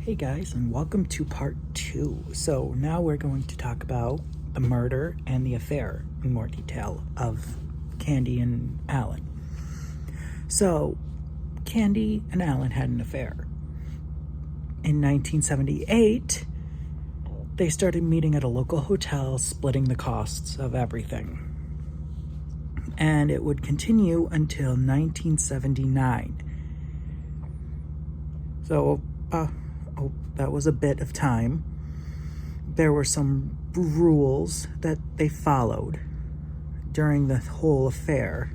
Hey guys, and welcome to part 2. So now we're going to talk about the murder and the affair in more detail of Candy and Alan. So Candy and Alan had an affair. In 1978, they started meeting at a local hotel, splitting the costs of everything. And it would continue until 1979. So, that was a bit of time. There were some rules that they followed during the whole affair.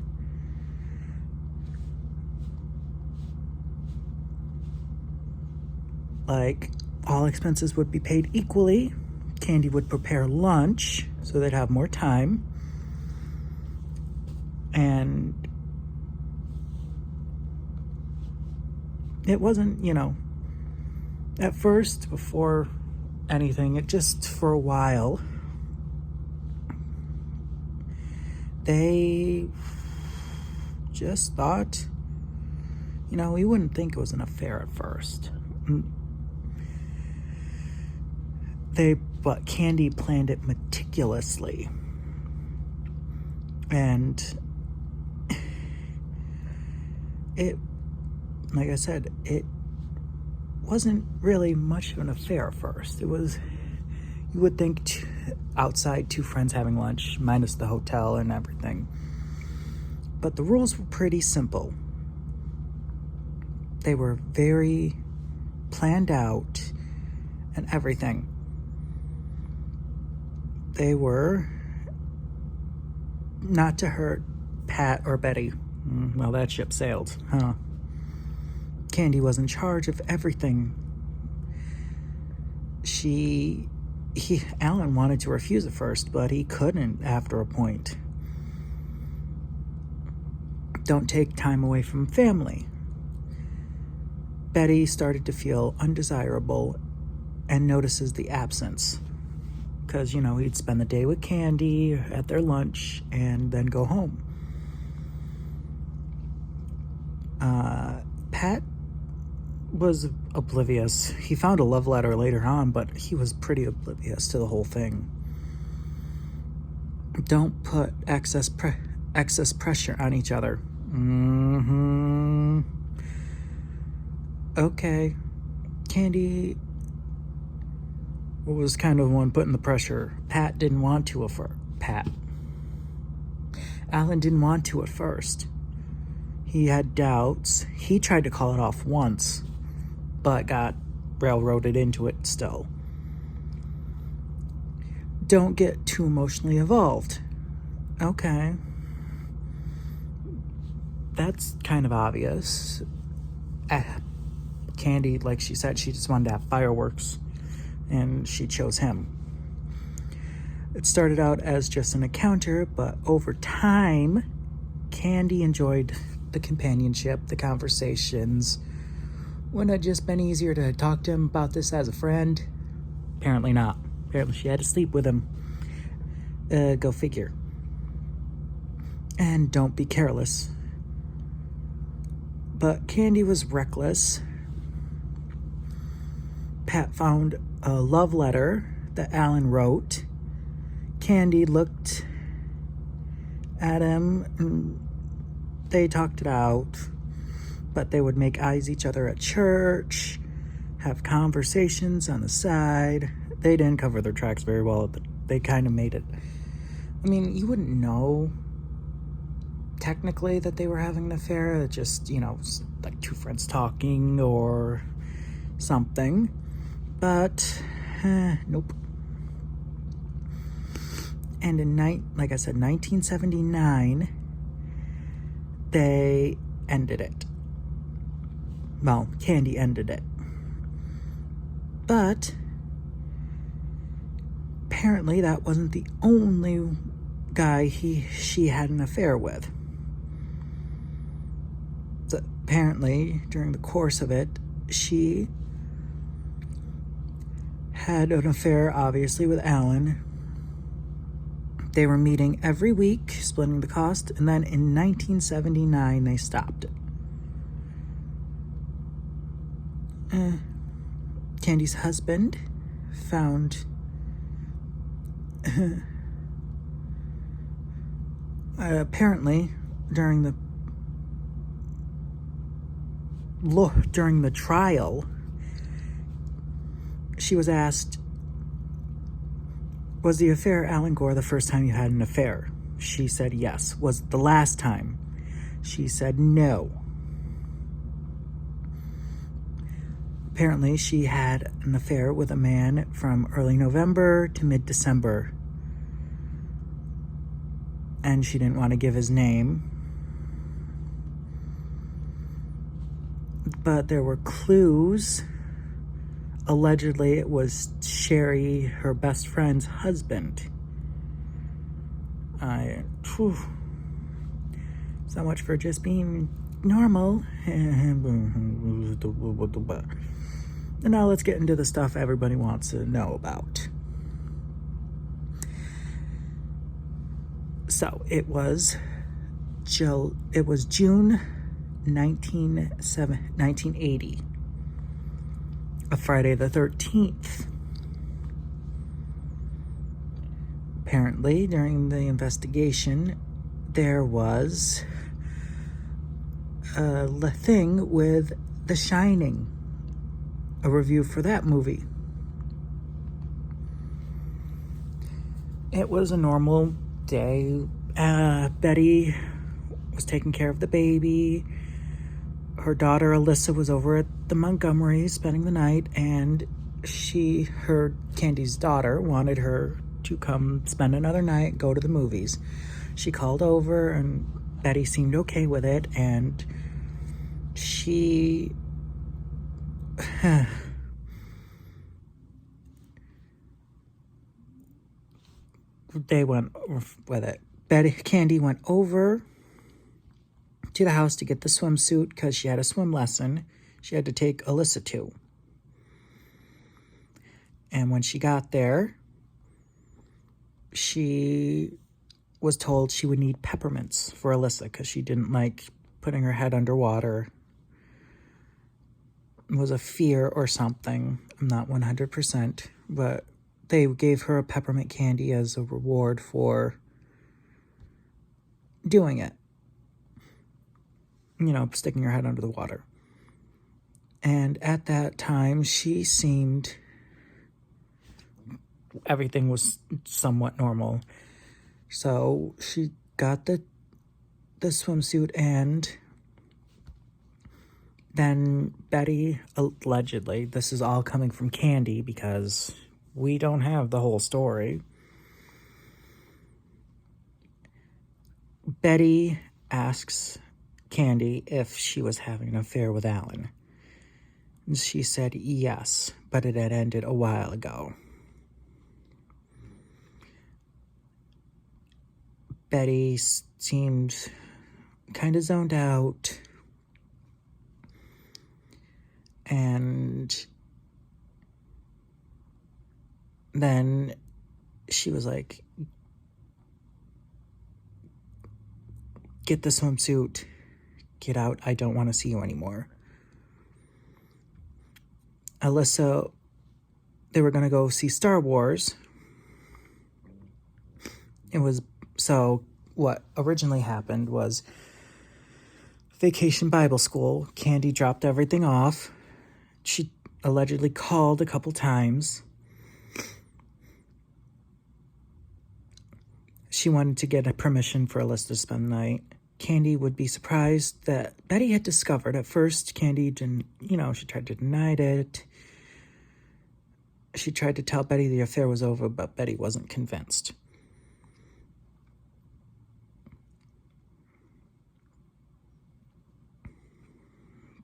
Like, all expenses would be paid equally. Candy would prepare lunch so they'd have more time. And it wasn't, at first, before anything, it just for a while, they just thought, we wouldn't think it was an affair at first. But Candy planned it meticulously. And it, like I said, it wasn't really much of an affair at first. It was, you would think outside two friends having lunch, minus the hotel and everything. But the rules were pretty simple. They were very planned out and everything. They were not to hurt Pat or Betty. Well, that ship sailed, huh? Candy was in charge of everything. Alan wanted to refuse at first, but he couldn't after a point. Don't take time away from family. Betty started to feel undesirable and notices the absence. Because, he'd spend the day with Candy at their lunch and then go home. Pat was oblivious. He found a love letter later on, but he was pretty oblivious to the whole thing. Don't put excess pressure on each other. Okay. Candy was kind of the one putting the pressure. Pat didn't want to Alan didn't want to at first. He had doubts. He tried to call it off once, but got railroaded into it still. Don't get too emotionally involved. Okay. That's kind of obvious. Candy, like she said, she just wanted to have fireworks, and she chose him. It started out as just an encounter, but over time, Candy enjoyed the companionship, the conversations. Wouldn't it just been easier to talk to him about this as a friend? Apparently not. Apparently she had to sleep with him. Go figure. And don't be careless. But Candy was reckless. Pat found a love letter that Alan wrote. Candy looked at him and they talked it out, but they would make eyes at each other at church, have conversations on the side. They didn't cover their tracks very well, but they kind of made it. I mean, you wouldn't know technically that they were having an affair. It just, like two friends talking or something. But, nope. And in, like I said, 1979, they ended it. Well, Candy ended it. But apparently that wasn't the only guy she had an affair with. So apparently, during the course of it, she had an affair, obviously, with Alan. They were meeting every week, splitting the cost, and then in 1979, they stopped it. Candy's husband found apparently during the trial, she was asked, was the affair Alan Gore the first time you had an affair? She said yes. Was it the last time? She said no. Apparently, she had an affair with a man from early November to mid-December. And she didn't want to give his name. But there were clues. Allegedly, it was Sherry, her best friend's husband. So much for just being normal. And now let's get into the stuff everybody wants to know about. So it was June 1980, a Friday the 13th. Apparently, during the investigation, there was a thing with The Shining, a review for that movie. It was a normal day. Betty was taking care of the baby. Her daughter Alyssa was over at the Montgomery spending the night, and Candy's daughter wanted her to come spend another night, go to the movies. She called over, and Betty seemed okay with it, and they went with it. Candy went over to the house to get the swimsuit because she had a swim lesson she had to take Alyssa to. And when she got there, she was told she would need peppermints for Alyssa because she didn't like putting her head underwater. It was a fear or something. I'm not 100%, but they gave her a peppermint candy as a reward for doing it. Sticking her head under the water. And at that time, everything was somewhat normal. So she got the swimsuit, and then Betty, allegedly, this is all coming from Candy because we don't have the whole story. Betty asks Candy if she was having an affair with Alan. And she said yes, but it had ended a while ago. Betty seemed kind of zoned out, and then she was like, get the swimsuit, get out, I don't want to see you anymore. Alyssa, they were going to go see Star Wars. So what originally happened was Vacation Bible School. Candy dropped everything off. She allegedly called a couple times. She wanted to get a permission for Alyssa to spend the night. Candy would be surprised that Betty had discovered. At first, Candy didn't, she tried to deny it. She tried to tell Betty the affair was over, but Betty wasn't convinced.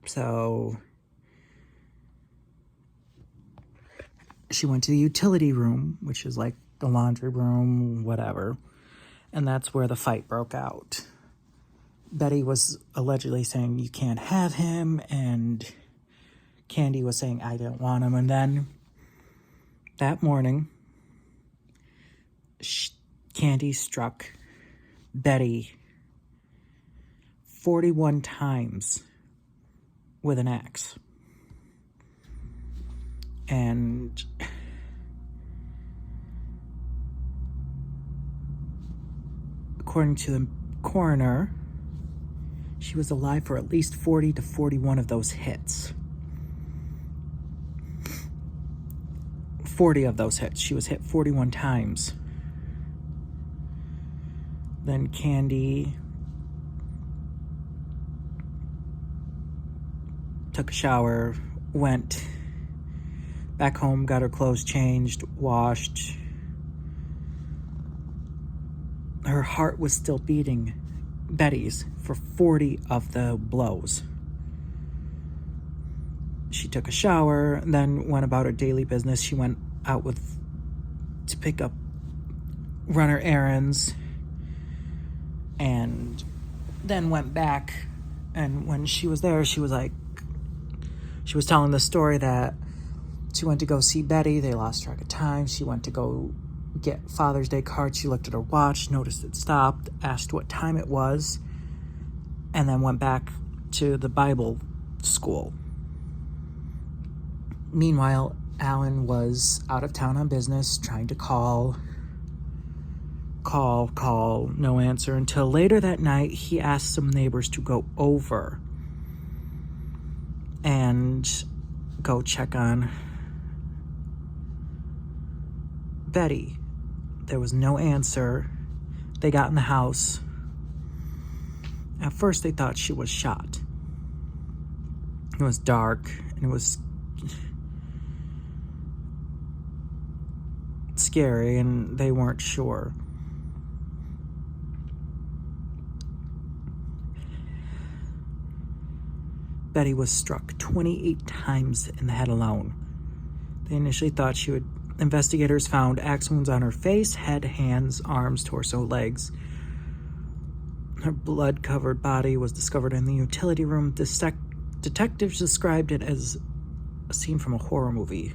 So she went to the utility room, which is like the laundry room, whatever. And that's where the fight broke out. Betty was allegedly saying, you can't have him. And Candy was saying, I don't want him. And then that morning, Candy struck Betty 41 times with an axe. And according to the coroner, she was alive for at least 40 to 41 of those hits. 40 of those hits. She was hit 41 times. Then Candy took a shower, went back home, got her clothes changed, washed. Her heart was still beating, Betty's, for 40 of the blows. She took a shower, then went about her daily business. She went out to pick up, run her errands, and then went back. And when she was there, she was telling the story that she went to go see Betty. They lost track of time. She went to go get Father's Day cards. She looked at her watch, noticed it stopped, asked what time it was, and then went back to the Bible school. Meanwhile, Alan was out of town on business, trying to call, no answer, until later that night he asked some neighbors to go over and go check on Betty. There was no answer. They got in the house. At first they thought she was shot. It was dark and it was scary and they weren't sure. Betty was struck 28 times in the head alone. They initially thought she would. Investigators found axe wounds on her face, head, hands, arms, torso, legs. Her blood-covered body was discovered in the utility room. Detectives described it as a scene from a horror movie.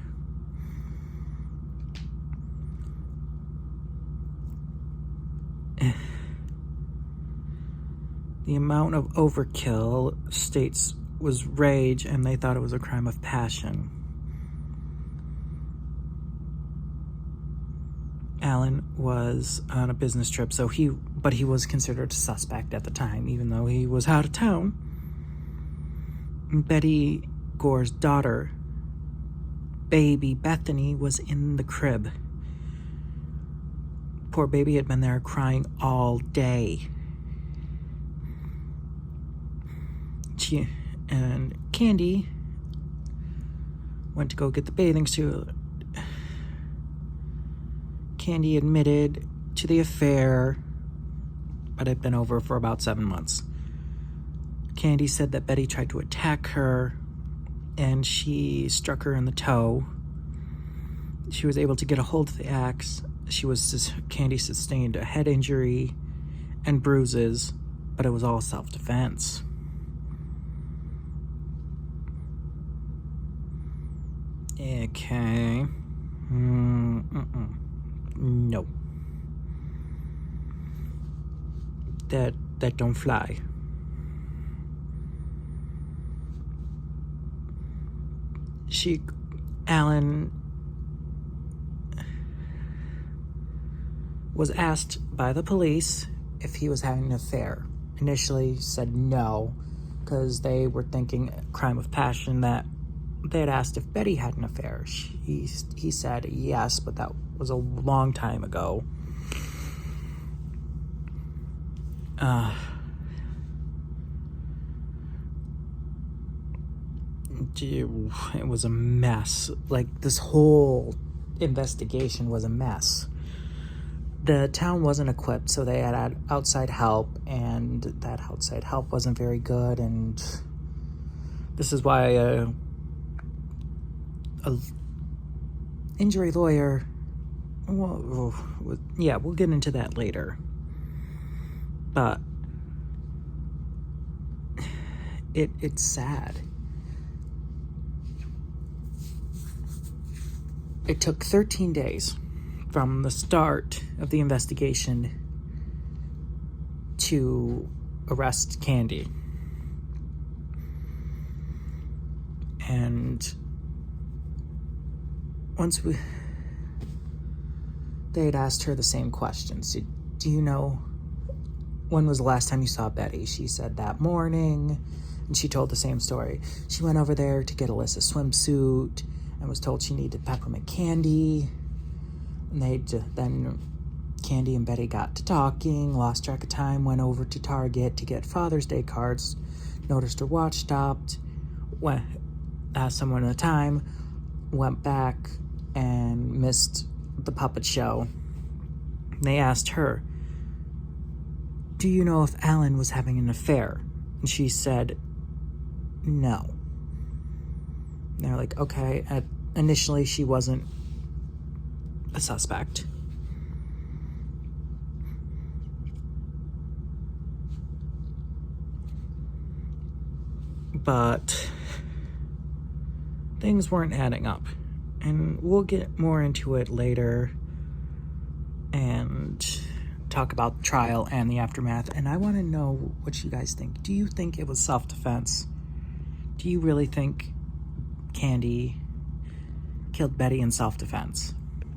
The amount of overkill, states, was rage, and they thought it was a crime of passion. Alan was on a business trip, but he was considered a suspect at the time, even though he was out of town. Betty Gore's daughter, baby Bethany, was in the crib. Poor baby had been there crying all day. And Candy went to go get the bathing suit. Candy admitted to the affair, but it had been over for about 7 months. Candy said that Betty tried to attack her, and she struck her in the toe. She was able to get a hold of the axe. Candy sustained a head injury and bruises, but it was all self-defense. Okay. No. That don't fly. Alan was asked by the police if he was having an affair. Initially said no, because they were thinking crime of passion. That they had asked if Betty had an affair. He said yes, but that was a long time ago. It was a mess. Like, this whole investigation was a mess. The town wasn't equipped, so they had outside help, and that outside help wasn't very good, and this is why a injury lawyer, we'll get into that later. But it's sad. It took 13 days from the start of the investigation to arrest Candy. And they had asked her the same questions. Do you know when was the last time you saw Betty? She said that morning, and she told the same story. She went over there to get Alyssa a swimsuit and was told she needed peppermint candy. And then Candy and Betty got to talking, lost track of time, went over to Target to get Father's Day cards, noticed her watch stopped, asked someone at a time, went back and missed the puppet show. They asked her, do you know if Alan was having an affair? And she said, no. And they're like, okay. Initially, she wasn't a suspect. But things weren't adding up. And we'll get more into it later and talk about the trial and the aftermath. And I want to know what you guys think. Do you think it was self-defense? Do you really think Candy killed Betty in self-defense?